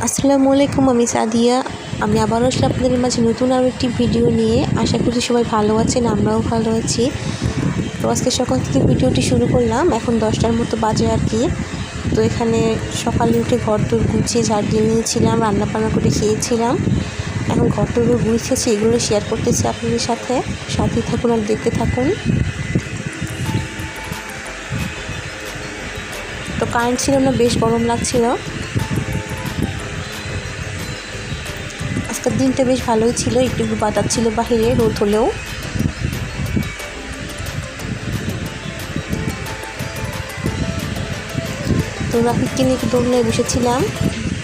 আসসালামু আলাইকুম, আমি সাদিয়া। আমি আবারও আসলে আপনাদের মাঝে নতুন আরও একটি ভিডিও নিয়ে। আশা করি সবাই ভালো আছেন, আমরাও ভালো আছি। তো আজকে সকাল থেকে ভিডিওটি শুরু করলাম, এখন 10টার মতো বাজে আর কি। তো এখানে সকালে উঠে ঘরদোর গুছিয়ে ঝাড় দিয়ে নিয়েছিলাম, রান্নাবান্না করে খেয়েছিলাম। এখন ঘরদোর গুছিয়েছি, এগুলো শেয়ার করতেছি আপনাদের সাথে। সাথেই থাকুন আর দেখতে থাকুন। তো কারেন্ট ছিল না, বেশ গরম লাগছিল। আজকের দিনটা বেশ ভালোই ছিল, একটু একটু বাতাস ছিল বাহিরে, রোদ হলেও। তো রাফিককে নিয়ে একটু দোলনায় বসেছিলাম,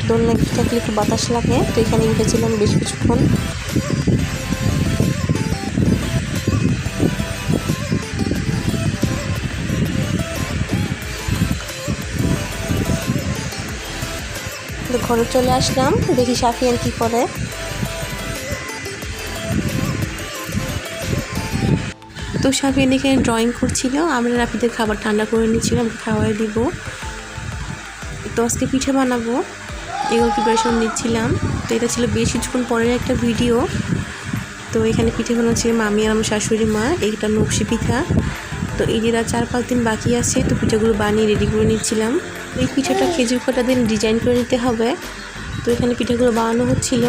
দোলনায় বসে থাকলে একটু বাতাস লাগে, তো এখানে বসেছিলাম বেশ কিছুক্ষণ। তো ঘরে চলে আসলাম, দেখি সাফিয়ান কী করে। তো সাফিয়ান এখানে ড্রয়িং করছিল, আমরা রাফিদের খাবার ঠান্ডা করে নিচ্ছিলাম, খাওয়াই দিব। তো আজকে পিঠে বানাবো, এগুলো প্রিপারেশন নিচ্ছিলাম। তো এটা ছিল বেশ কিছুক্ষণ পরের একটা ভিডিও। তো এখানে পিঠে বানাচ্ছিলাম আমি আর আমার শাশুড়ি মা। এইটা নকশি পিঠা। তো এদিরা 4-5 দিন বাকি আছে, তো পিঠাগুলো বানিয়ে রেডি করে নিচ্ছিলাম। এই পিঠাটা খেজুর কাটা দিন ডিজাইন করে নিতে হবে। তো এখানে পিঠাগুলো বানানো হচ্ছিল।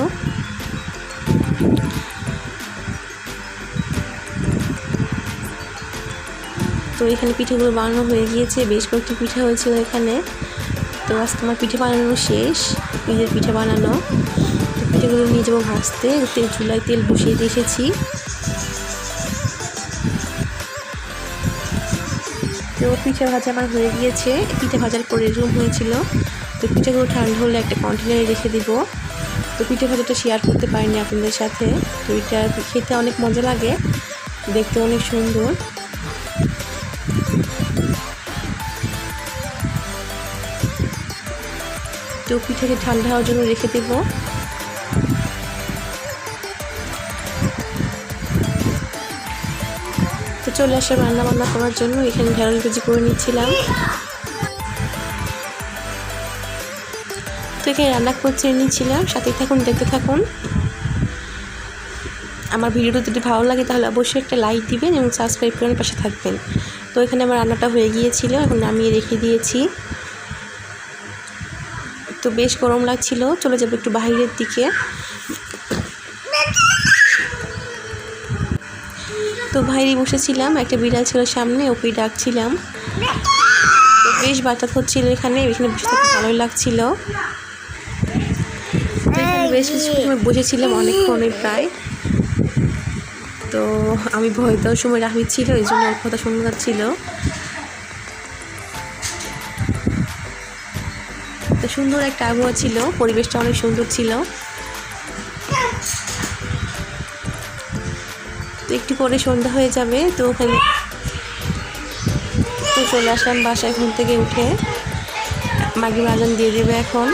তো এখানে পিঠাগুলো বানানো হয়ে গিয়েছে, বেশ কয়েকটি পিঠা হয়েছিল এখানে। তো আজকে আমার পিঠে বানানো শেষ, ঈদের পিঠা বানানো। তো পিঠেগুলো নিয়ে যাবো ভাজতে, চুলায় তেল বসিয়ে দিয়ে এসেছি। তো পিঠে ভাজা আমার হয়ে গিয়েছে, পিঠে ভাজার পরে এরকম হয়েছিল। তো পিঠেগুলো ঠান্ডা হলে একটা কন্টেনারে রেখে দিব। তো পিঠে ভাজাটা শেয়ার করতে পারিনি আপনাদের সাথে। তো এটা খেতে অনেক মজা লাগে, দেখতে অনেক সুন্দর। তো পিঠাকে ঠান্ডা হওয়ার জন্য রেখে দেব। তো চলে আসলাম রান্না বান্না করার জন্য, এখানে ঢেঁড়স ভাজি করে নিচ্ছিলাম। তো এখানে রান্না করে নিচ্ছিলাম, সাথে থাকুন, দেখতে থাকুন। আমার ভিডিওটা যদি ভালো লাগে তাহলে অবশ্যই একটা লাইক দিবেন এবং সাবস্ক্রাইব করে পাশে থাকবেন। তো এখানে আমার রান্নাটা হয়ে গিয়েছিল, এখন নামিয়ে রেখে দিয়েছি। তো বেশ গরম লাগছিল, চলে যাবো একটু বাইরের দিকে। তো বাইরে বসেছিলাম, একটা বিড়াল ছিল সামনে, ওকে ডাকছিলাম। তো বেশ বাতাস হচ্ছিল এখানে বসে থাকতে ভালোই লাগছিল। তো এখানে বেশ কিছু সময় বসেছিলাম, অনেকক্ষণই প্রায়। তো আমি ভয় দেওয়ার সময় রাফিক ছিল, এই জন্য ওর কথা শোনা যাচ্ছিল। তো সুন্দর একটা আবহাওয়া ছিল, পরিবেশটা অনেক সুন্দর ছিল। তো একটু পরে সন্ধ্যা হয়ে যাবে, তো ওখানে তো চলে আসলাম বাসায়, ঘুম থেকে উঠে মাগরিব আজান দিয়ে দেবে এখন।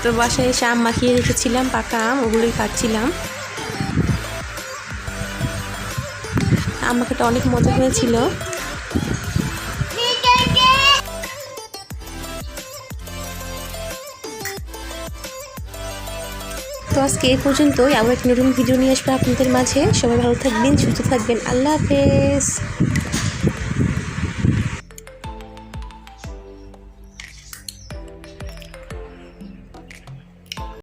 তো বাসায় এসে আম মাখিয়ে রেখেছিলাম, পাকা আম, ওগুলোই খাচ্ছিলাম। আম মাখাটা অনেক মজা হয়েছিল। তো আজকে এই পর্যন্তই, আবার একটা নতুন ভিডিও নিয়ে আসবো আপনাদের মাঝে। সবাই ভালো থাকবেন, সুস্থ থাকবেন। আল্লাহ হাফেজ।